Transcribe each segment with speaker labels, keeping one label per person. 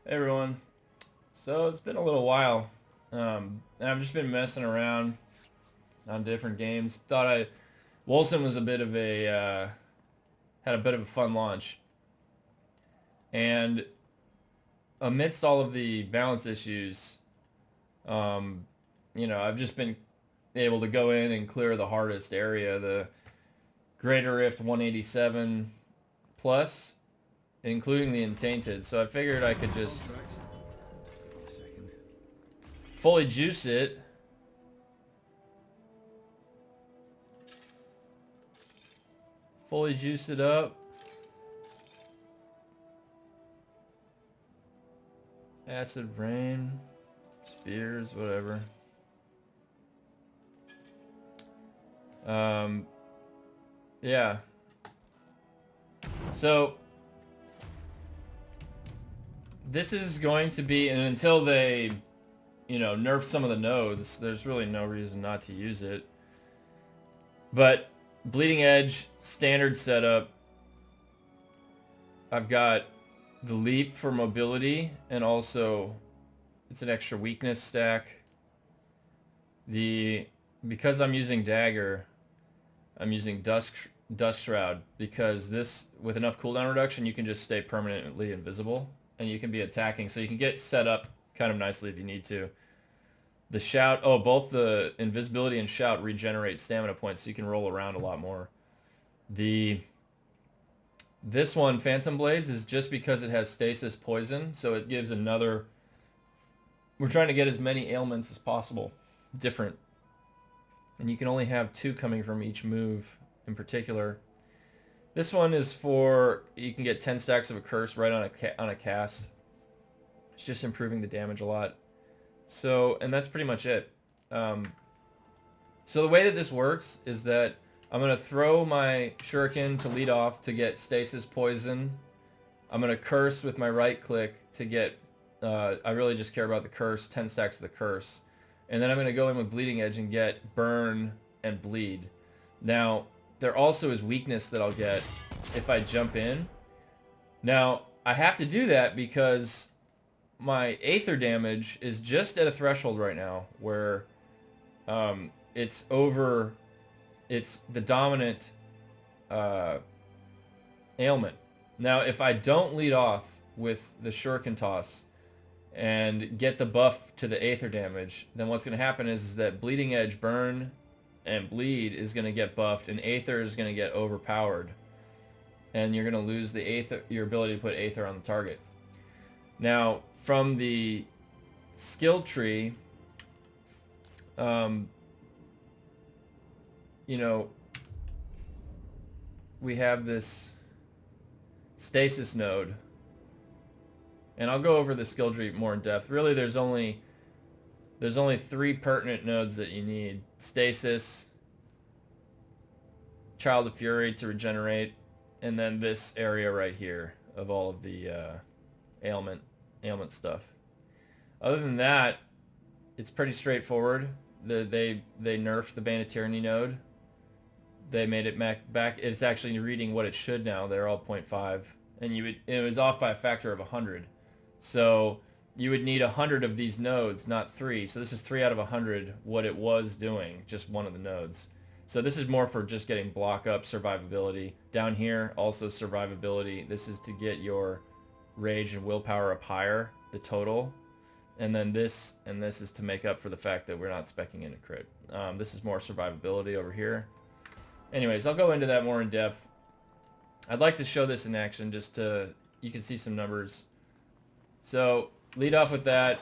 Speaker 1: Hey everyone. So it's been a little while, and I've just been messing around on different games. Wolcen was a bit of a had a bit of a fun launch, and amidst all of the balance issues, I've just been able to go in and clear the hardest area, the Greater Rift 187 plus, including the Untainted. So I figured I could just fully juice it. Fully juice it up. Acid rain, spears, whatever. Yeah. So this is going to be, and until they, nerf some of the nodes, there's really no reason not to use it. But Bleeding Edge, standard setup. I've got the leap for mobility, and also it's an extra weakness stack. Because I'm using dagger, I'm using dust shroud, because this, with enough cooldown reduction, you can just stay permanently invisible, and you can be attacking, so you can get set up kind of nicely if you need to. The shout, both the invisibility and shout regenerate stamina points, so you can roll around a lot more. This one, Phantom Blades, is just because it has stasis poison, so it gives another. We're trying to get as many ailments as possible, different, and you can only have 2 coming from each move in particular. This one is for, you can get 10 stacks of a curse right on a cast. It's just improving the damage a lot. So, and that's pretty much it. So the way that this works is that I'm going to throw my shuriken to lead off to get stasis poison. I'm going to curse with my right click to get, I really just care about the curse, 10 stacks of the curse. And then I'm going to go in with Bleeding Edge and get burn and bleed. Now, there also is weakness that I'll get if I jump in. Now, I have to do that because my Aether damage is just at a threshold right now where it's the dominant ailment. Now, if I don't lead off with the Shuriken Toss and get the buff to the Aether damage, then what's going to happen is that Bleeding Edge, Burn, and Bleed is going to get buffed, and Aether is going to get overpowered. And you're going to lose the Aether, your ability to put Aether on the target. Now, from the skill tree, we have this Stasis node. And I'll go over the skill tree more in depth. Really, there's only 3 pertinent nodes that you need. Stasis, Child of Fury to regenerate, and then this area right here of all of the ailment stuff. Other than that, it's pretty straightforward. They nerfed the Bane of Tyranny node. They made it back. It's actually reading what it should now. They're all 0.5, and it was off by a factor of 100. So you would need 100 of these nodes, not 3. So this is 3 out of 100 what it was doing, just one of the nodes. So this is more for just getting block up, survivability. Down here, also survivability. This is to get your rage and willpower up higher, the total. And then this is to make up for the fact that we're not speccing in a crit. This is more survivability over here. Anyways, I'll go into that more in depth. I'd like to show this in action just to, you can see some numbers. So, lead off with that,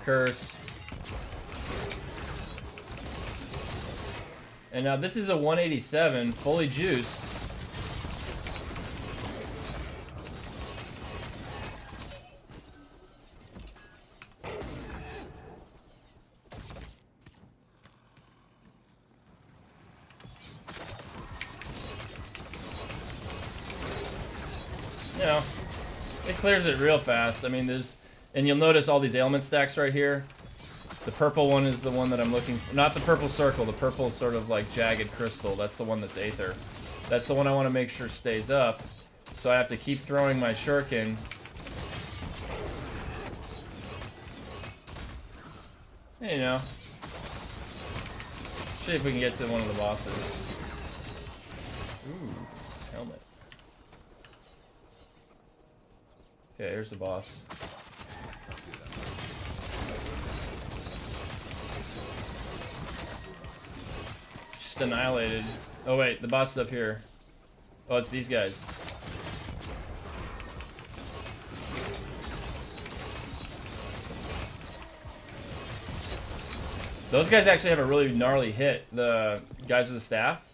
Speaker 1: curse. And now this is a 187, fully juiced. It clears it real fast. I mean, and you'll notice all these ailment stacks right here. The purple one is the one that I'm looking for. Not the purple circle, the purple sort of like jagged crystal. That's the one that's Aether. That's the one I want to make sure stays up. So I have to keep throwing my shuriken You know. Let's see if we can get to one of the bosses. Ooh, helmet. Okay, here's the boss. Just annihilated. Oh wait, the boss is up here. Oh, it's these guys. Those guys actually have a really gnarly hit, the guys with the staff.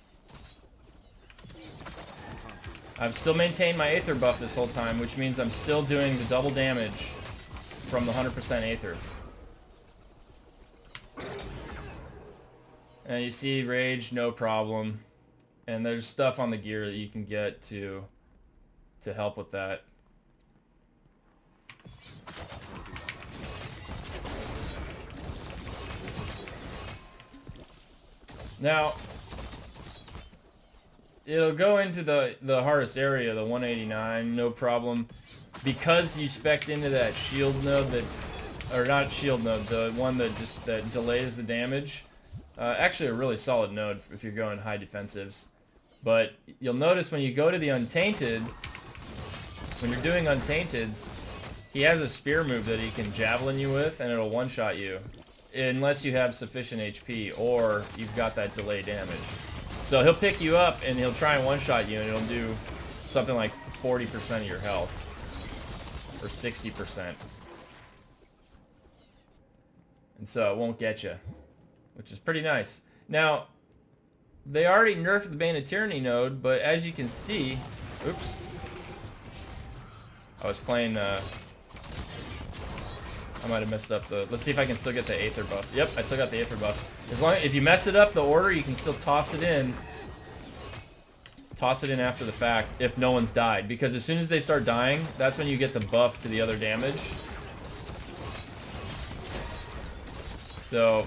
Speaker 1: I've still maintained my Aether buff this whole time, which means I'm still doing the double damage from the 100% Aether. And you see Rage, no problem. And there's stuff on the gear that you can get to help with that. Now, it'll go into the hardest area, the 189, no problem. Because you spec'd into that shield node that, or not shield node, the one that just delays the damage. Actually a really solid node if you're going high defensives. But you'll notice when you go to the Untainted, when you're doing Untainteds, he has a spear move that he can javelin you with and it'll one-shot you. Unless you have sufficient HP or you've got that delay damage. So he'll pick you up and he'll try and one-shot you and it'll do something like 40% of your health. Or 60%. And so it won't get you. Which is pretty nice. Now, they already nerfed the Bane of Tyranny node, but as you can see... Oops. I was playing... I might have messed up the... Let's see if I can still get the Aether buff. Yep, I still got the Aether buff. As long if you mess it up, the order, you can still toss it in. Toss it in after the fact if no one's died. Because as soon as they start dying, that's when you get the buff to the other damage. So...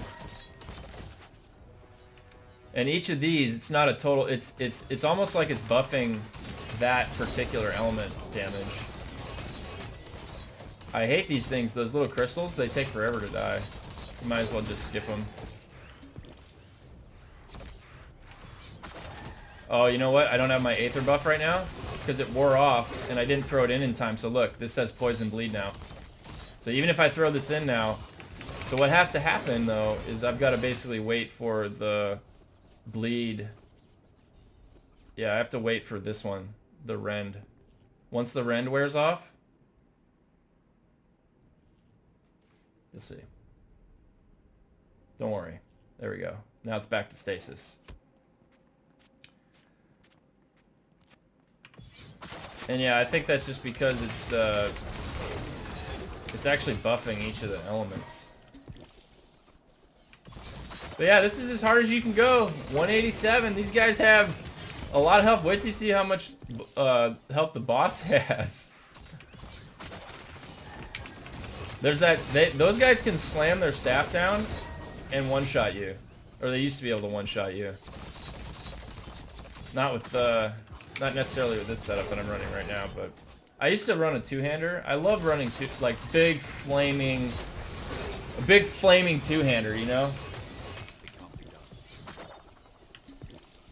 Speaker 1: And each of these, it's not a total... It's almost like it's buffing that particular element damage. I hate these things. Those little crystals, they take forever to die. You might as well just skip them. Oh, you know what? I don't have my Aether buff right now because it wore off and I didn't throw it in time. So look, this says poison bleed now. So even if I throw this in now... So what has to happen, though, is I've got to basically wait for the bleed. Yeah, I have to wait for this one, the rend. Once the rend wears off... You'll see. Don't worry. There we go. Now it's back to stasis. And yeah, I think that's just because it's actually buffing each of the elements. But yeah, this is as hard as you can go. 187. These guys have a lot of health. Wait till you see how much health the boss has. There's that, those guys can slam their staff down and one-shot you. Or they used to be able to one-shot you. Not with, not necessarily with this setup that I'm running right now, but... I used to run a two-hander. I love running a big flaming two-hander, you know?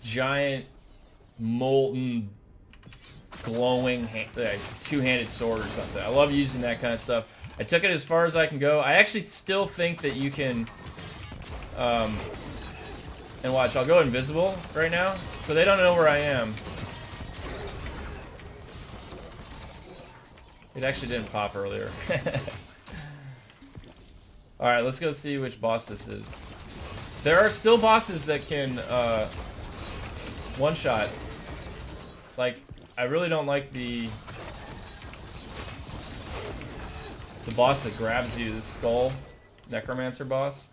Speaker 1: Giant, molten, glowing, two-handed sword or something. I love using that kind of stuff. I took it as far as I can go. I actually still think that you can... and watch, I'll go invisible right now. So they don't know where I am. It actually didn't pop earlier. Alright, let's go see which boss this is. There are still bosses that can one-shot. Like, I really don't like the boss that grabs you, the skull necromancer boss.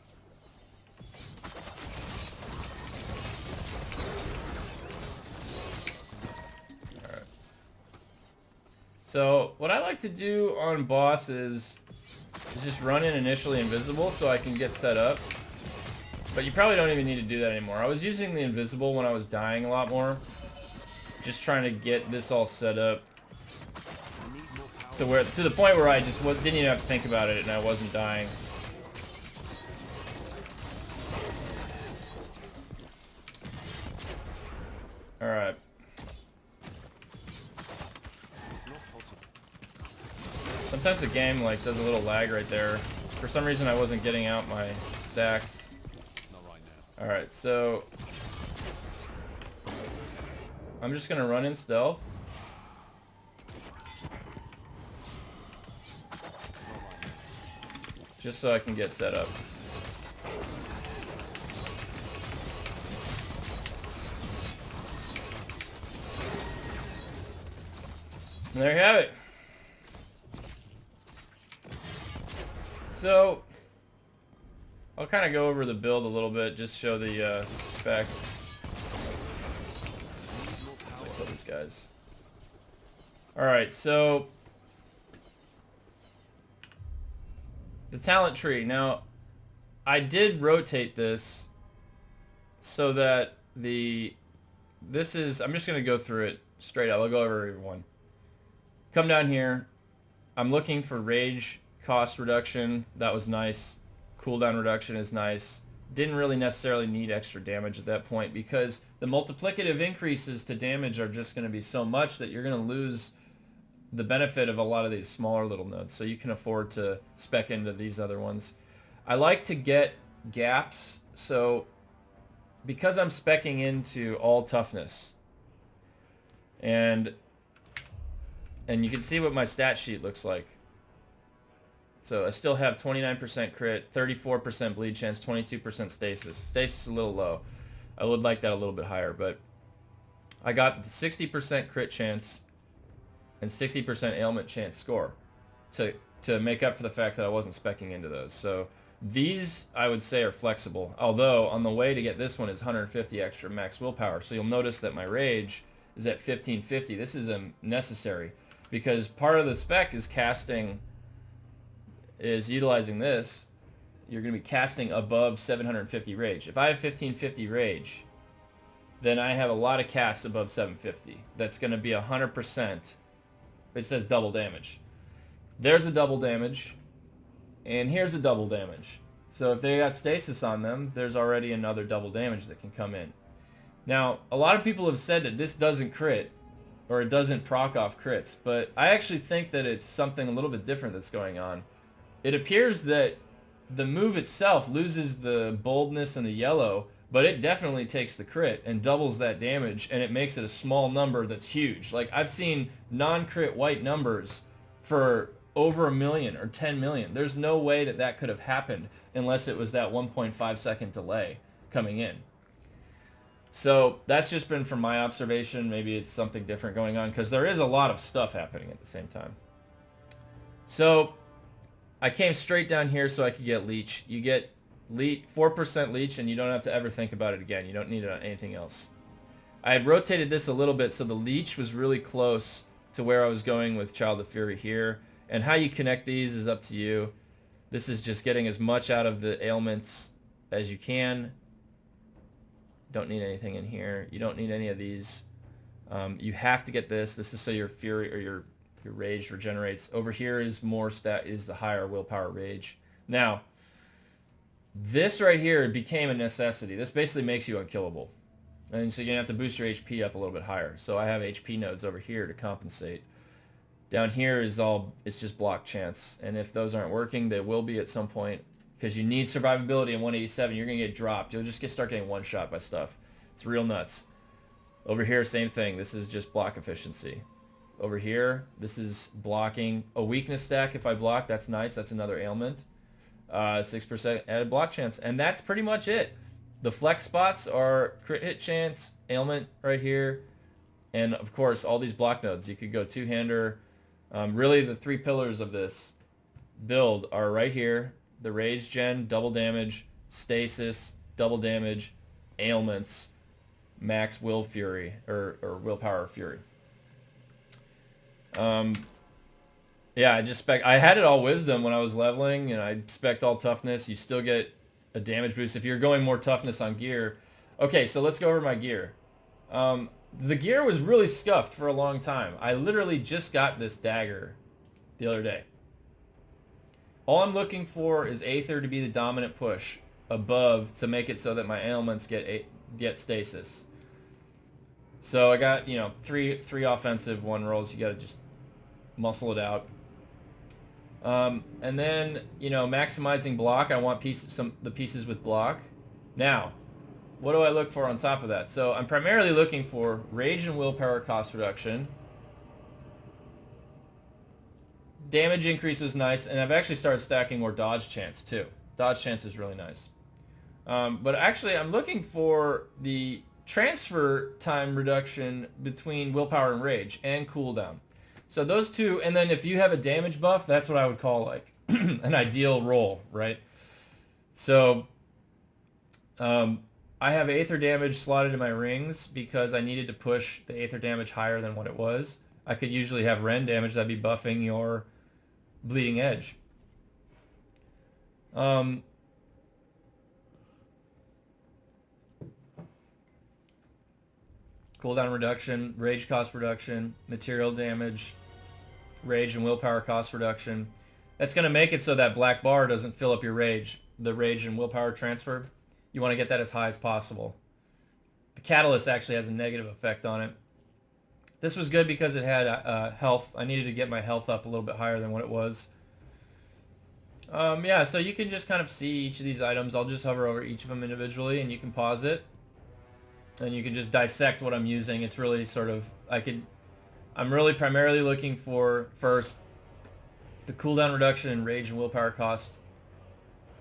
Speaker 1: Alright. So, what I like to do on bosses is just run in initially invisible so I can get set up. But you probably don't even need to do that anymore. I was using the invisible when I was dying a lot more. Just trying to get this all set up. To the point where I just didn't even have to think about it and I wasn't dying. Alright. Sometimes the game like does a little lag right there. For some reason I wasn't getting out my stacks. Alright, so I'm just gonna run in stealth. Just so I can get set up. And there you have it. So I'll kind of go over the build a little bit, just show the spec. Let's kill these guys. Alright, so the talent tree. Now, I did rotate this so that this is, I'm just going to go through it straight up. I'll go over everyone. Come down here. I'm looking for rage cost reduction. That was nice. Cooldown reduction is nice. Didn't really necessarily need extra damage at that point because the multiplicative increases to damage are just going to be so much that you're going to lose the benefit of a lot of these smaller little nodes. So you can afford to spec into these other ones. I like to get gaps. So because I'm speccing into all toughness, and you can see what my stat sheet looks like. So I still have 29% crit, 34% bleed chance, 22% stasis. Stasis is a little low. I would like that a little bit higher, but I got the 60% crit chance and 60% ailment chance score to make up for the fact that I wasn't speccing into those. So these, I would say, are flexible. Although, on the way to get this one is 150 extra max willpower. So you'll notice that my rage is at 1550. This is necessary because part of the spec is utilizing this. You're going to be casting above 750 rage. If I have 1550 rage, then I have a lot of casts above 750. That's going to be 100%. It says double damage. There's a double damage, and here's a double damage. So if they got stasis on them, there's already another double damage that can come in. Now, a lot of people have said that this doesn't crit, or it doesn't proc off crits, but I actually think that it's something a little bit different that's going on. It appears that the move itself loses the boldness and the yellow, but it definitely takes the crit and doubles that damage, and it makes it a small number that's huge. Like, I've seen non-crit white numbers for over 1 million or 10 million. There's no way that that could have happened unless it was that 1.5 second delay coming in. So that's just been from my observation. Maybe it's something different going on because there is a lot of stuff happening at the same time. So I came straight down here so I could get leech. You get 4% leech and you don't have to ever think about it again. You don't need anything else. I had rotated this a little bit so the leech was really close to where I was going with Child of Fury here. And how you connect these is up to you. This is just getting as much out of the ailments as you can. Don't need anything in here. You don't need any of these. You have to get this. This is so your Fury or your rage regenerates. Over here is the higher willpower rage. Now, this right here became a necessity. This basically makes you unkillable. And so you're going to have to boost your HP up a little bit higher. So I have HP nodes over here to compensate. Down here it's just block chance. And if those aren't working, they will be at some point. Because you need survivability in 187. You're going to get dropped. You'll just start getting one-shot by stuff. It's real nuts. Over here, same thing. This is just block efficiency. Over here, this is blocking. A weakness stack, if I block, that's nice. That's another ailment. 6% added block chance. And that's pretty much it. The flex spots are crit hit chance, ailment right here, and of course all these block nodes. You could go two-hander. Really the three pillars of this build are right here. The rage gen, double damage, stasis, double damage, ailments, max will fury, or willpower fury. Yeah, I had it all wisdom when I was leveling, and I spec'd all toughness. You still get a damage boost if you're going more toughness on gear. Okay, so let's go over my gear. The gear was really scuffed for a long time. I literally just got this dagger the other day. All I'm looking for is Aether to be the dominant push above to make it so that my ailments get stasis. So I got, you know, three offensive, 1 rolls. You got to just muscle it out. And then, you know, maximizing block. I want the pieces with block. Now, what do I look for on top of that? So I'm primarily looking for rage and willpower cost reduction. Damage increase was nice, and I've actually started stacking more dodge chance too. Dodge chance is really nice. But actually, I'm looking for the transfer time reduction between willpower and rage and cooldown. So those two, and then if you have a damage buff, that's what I would call like an ideal roll, right? So I have Aether damage slotted in my rings because I needed to push the Aether damage higher than what it was. I could usually have Ren damage that'd be buffing your Bleeding Edge. Cooldown reduction, rage cost reduction, material damage, rage and willpower cost reduction. That's going to make it so that black bar doesn't fill up your rage, the rage and willpower transfer. You want to get that as high as possible. The catalyst actually has a negative effect on it. This was good because it had health. I needed to get my health up a little bit higher than what it was. Yeah, so you can just kind of see each of these items. I'll just hover over each of them individually, and you can pause it. And you can just dissect what I'm using. It's really sort of, I'm really primarily looking for, first, the cooldown reduction in rage and willpower cost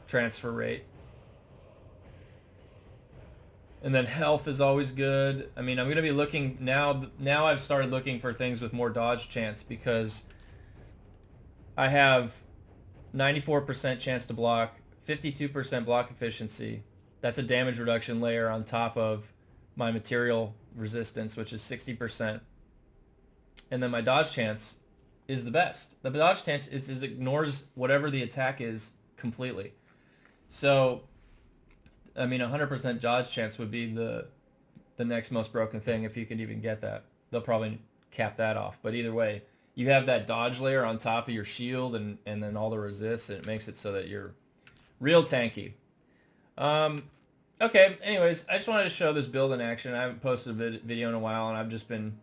Speaker 1: transfer rate. And then health is always good. I mean, I'm going to be looking now I've started looking for things with more dodge chance because I have 94% chance to block, 52% block efficiency. That's a damage reduction layer on top of my material resistance, which is 60%. And then my dodge chance is the best. The dodge chance is ignores whatever the attack is completely. So I mean, 100% dodge chance would be the next most broken thing if you can even get that. They'll probably cap that off. But either way, you have that dodge layer on top of your shield and then all the resists, and it makes it so that you're real tanky. Okay, anyways, I just wanted to show this build in action. I haven't posted a video in a while, and I've just been,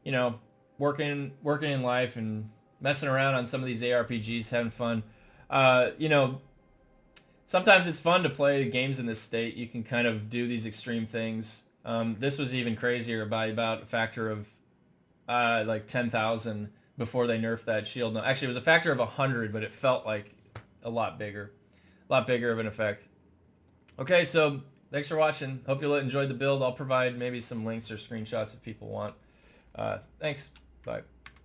Speaker 1: you know, working in life and messing around on some of these ARPGs, having fun. You know, sometimes it's fun to play games in this state. You can kind of do these extreme things. This was even crazier by about a factor of like 10,000 before they nerfed that shield. No, actually, it was a factor of 100, but it felt like a lot bigger of an effect. Okay, so thanks for watching. Hope you enjoyed the build. I'll provide maybe some links or screenshots if people want. Thanks. Bye.